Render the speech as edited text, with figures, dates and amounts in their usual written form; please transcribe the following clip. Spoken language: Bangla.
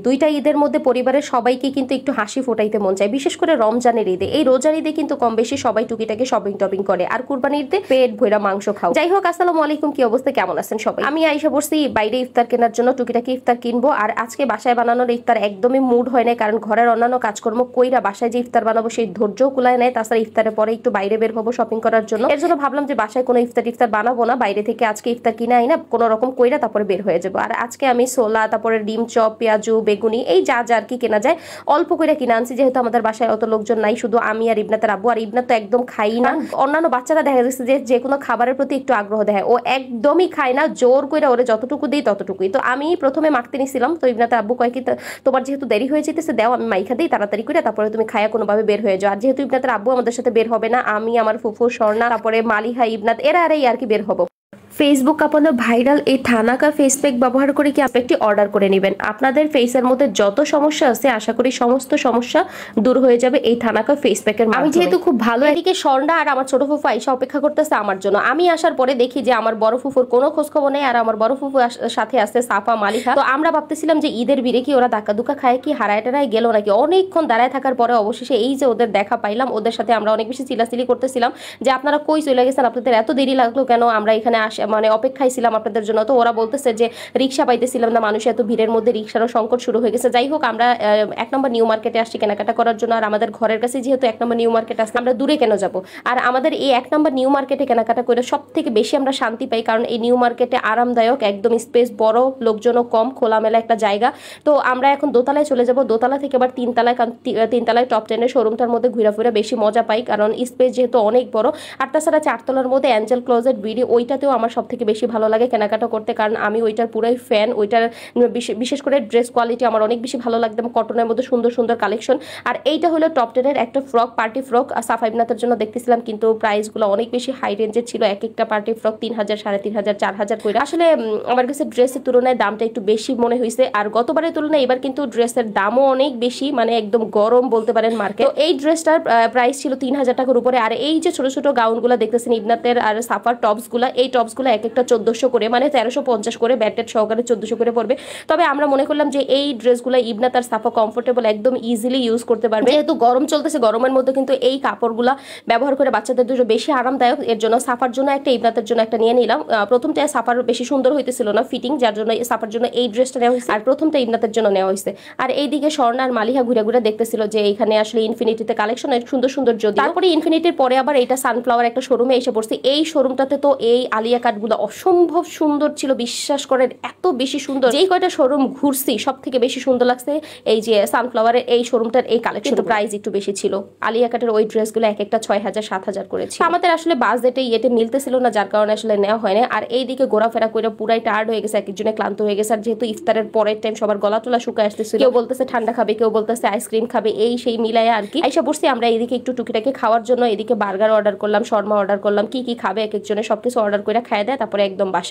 দুইটা ঈদের মধ্যে পরিবারের সবাইকে কিন্তু একটু হাসি ফোটাইতে মন চায়, বিশেষ করে রমজানের ঈদে। এই রোজার ঈদে কিন্তু কম বেশি সবাই টুকিটাকে শপিং টপিং করে, আর কুরবানির ঈদে পেট ভরা মাংস খাও। যাই হোক, আসসালামু আলাইকুম, কি অবস্থা, কেমন আছেন সবাই? আমি আইসা পড়ছি বাইরে ইফতার কেনার জন্য, টুকিটাকি ইফতার কিনবো। আর আজকে বাসায় বানানোর ইফতার একদমই মুড হয় না, কারণ ঘরের অন্যান্য কাজকর্ম কইরা বাসায় যে ইফতার বানাবো সেই ধৈর্য কুলায় নেয়। তাছাড়া ইফতারের পরে একটু বাইরে বের হবো শপিং করার জন্য। এর জন্য ভাবলাম যে বাসায় কোনো ইফতার বানাবো না, বাইরে থেকে আজকে ইফতার কিনে আই না, কোনো রকম কইরা তারপরে বের হয়ে যাবো। আর আজকে আমি ছোলা, তারপরে ডিম চপ, পেঁয়াজু, বেগুনি, এই যা যা আর কি কেনা যায় অল্প করে কিনে আনছি, যেহেতু আমাদের বাসায় অত লোকজন নাই, শুধু আমি আর ইবনাতের আব্বু। আর ইবনাত তো একদম খাই না। অন্যান্য বাচ্চারা দেখা যাচ্ছে যে কোনো খাবারের প্রতি একটু আগ্রহ দেয়, ও একদমই খায় না, জোর করে ওরে যতটুকু দিই ততটুকুই। তো আমি প্রথমে মাখতে নিছিলাম, তো ইবনাতের আব্বু কয় কি তোমার যেহেতু দেরি হয়ে যেতেছে, দাও আমি মাইখা দিই তাড়াতাড়ি করে, তারপরে তুমি খায়া কোনোভাবে বের হয়ে যাও। আর যেহেতু ইবনাতের আব্বু আমাদের সাথে বের হবে না, আমি, আমার ফুফু স্বর্ণা, তারপরে মালিহা, ইবনাত, এরা আর কি বের হবো। ফেসবুক কাঁপানো ভাইরাল এই থানাকা ফেস প্যাক ব্যবহার করে কি আপনি একটি অর্ডার করে নেবেন। আপনাদের ফেসের মধ্যে যত সমস্যা আছে, আশা করি সমস্ত সমস্যা দূর হয়ে যাবে এই থানাকা ফেস প্যাকের মাধ্যমে। আমি যেহেতু খুব ভালো, এদিকে স্বর্ণা আর আমার ছোট ফুফু আইসা অপেক্ষা করতেছে আমার জন্য। আমি আসার পরে দেখি যে আমার বড় ফুফুর কোনো খোঁজ খবর নেই, আর আমার বড় ফুফুর সাথে আছে সাফা, মালিকা। তো আমরা ভাবতেছিলাম যে ঈদের ভিড়ে কি ওরা ধাক্কা দুকা খায়, কি হারায় টারায় গেল নাকি। অনেকক্ষণ দাঁড়ায় থাকার পরে অবশেষে এই যে ওদের দেখা পাইলাম, ওদের সাথে আমরা অনেক বেশি চিলাচিলি করতেছিলাম যে আপনারা কই চলে গেছেন, আপনাদের এত দেরি লাগলো কেন, আমরা এখানে মানে অপেক্ষায় ছিলাম আপনাদের জন্য। তো ওরা বলতেছে যে রিক্সা পাইতেছিলাম না, মানুষ এত ভিড়ের মধ্যে রিক্সারও সংকট শুরু হয়ে গেছে। যাই হোক, আমরা 1 নম্বর নিউ মার্কেটে আসছি কেনাকাটা করার জন্য। আর আমাদের ঘরের কাছে যেহেতু 1 নম্বর নিউ মার্কেট আছে, আমরা দূরে কেন যাব। আর আমাদের এই 1 নম্বর নিউ মার্কেটে কেনাকাটা করে সব থেকে বেশি আমরা শান্তি পাই, কারণ এই নিউ মার্কেটে আরামদায়ক, একদম স্পেস বড়, লোকজনও কম, খোলামেলা একটা জায়গা। তো আমরা এখন দোতলায় চলে যাব, দোতলা থেকে আবার 3 তলায়, কারণ 3 তলায় টপ 10 এর শোরুমটার মধ্যে ঘুরে বেশি মজা পাই, কারণ স্পেস যেহেতু অনেক বড়। আর তাছাড়া 4 তলার মধ্যে অ্যাঞ্জেল ক্লোজেট বিডি, ওইটাতেও আমার সব থেকে বেশি ভালো লাগে কেনাকাটা করতে, কারণ আমি ওইটার পুরাই ফ্যান। ওইটার বিশেষ করে ড্রেস কোয়ালিটি আমার অনেক বেশি ভালো লাগবে, কটনের মধ্যে সুন্দর সুন্দর কালেকশন। আর এইটা হলো টপ 10 এর একটা ফ্রক, পার্টি ফ্রক, সাফা ইবনাতের জন্য দেখতেছিলাম, কিন্তু প্রাইসগুলো অনেক বেশি হাই রেঞ্জের ছিল। এক একটা পার্টি ফ্রক 3000, 3500, 4000 করে। আসলে আমার কাছে ড্রেসের তুলনায় দামটা একটু বেশি মনে হয়েছে। আর গতবারের তুলনায় এবার কিন্তু ড্রেসের দামও অনেক বেশি, মানে একদম গরম বলতে পারেন মার্কেট। তো এই ড্রেসটার প্রাইস ছিল 3000 টাকার উপরে। আর এই যে ছোট ছোট গাউনগুলো দেখতেছেন ইবনাতের আর সাফার টপসগুলো, এই টপসগুলো এক একটা 1400 করে, মানে 1350 করে, ব্যাটেড সহকারে 1400 করে পড়বে। তবে আমরা মনে করলাম যে এই ড্রেসগুলো ইবনাত আর সাফা কমফোর্টেবল, একদম ইজিলি ইউজ করতে পারবে। যেহেতু গরম চলতেছে, গরমের মধ্যে কিন্তু এই কাপড়গুলো ব্যবহার করে বাচ্চাদের দুটো বেশি আরামদায়ক। এর জন্য সাফার জন্য একটা, ইবনাতের জন্য একটা নিয়ে নিলাম। প্রথমটা সাফার বেশি সুন্দর হইতেছিল না ফিটিং, যার জন্য সাফার জন্য এই ড্রেসটা নেওয়া হয়েছে, আর প্রথমটা ইবনাতের জন্য নেওয়া হয়েছে। আর এইদিকে স্বর্ণা আর মালিহা ঘুরে দেখতেছিল যে এখানে আসলে ইনফিনিটিতে কালেকশন সুন্দর সুন্দর, যদি তারপরে ইনফিনিটির পরে আবার এটা সানফ্লাওয়ার একটা শোরুমে এসে পড়ছি। এই শোরুমটাতে তো এই আলিয়া কাটগুলো অসম্ভব সুন্দর ছিল, বিশ্বাস করেন এত বেশি সুন্দর। যেই কয়টা শোরুম ঘুরছি সব থেকে বেশি সুন্দর লাগছে এই যে সানফ্লাওয়ারের এই শোরুমটার এই কালেকশন। প্রাইস একটু বেশি ছিল, আলিয়া কাটের ওই ড্রেসগুলো এক একটা 6000, 7000 করেছে। আমাদের আসলে বাজেটে ইয়েতে মিলতেছিল না, যার কারণে আসলে নেওয়া হয় না। আর এইদিকে ঘোরাফেরা করে পুরাই টায়ার্ড হয়ে গেছে, এক একজনে ক্লান্ত হয়ে গেছে। আর যেহেতু ইফতারের পরের টাইম সবার গলা টলা শুকায় আসতেছিল, কেউ বলতেছে ঠান্ডা খাবে, কেউ বলতেছে আইসক্রিম খাবে, এই সেই মিলায় আর কি আইসা বসছি আমরা এইদিকে একটু টুকিটাকি খাওয়ার জন্য। এদিকে বার্গার অর্ডার করলাম, শর্মা অর্ডার করলাম, কি কি খাবে এক একজনে সবকিছু অর্ডার করে খাই দেয়, তারপরে একদম বাসায়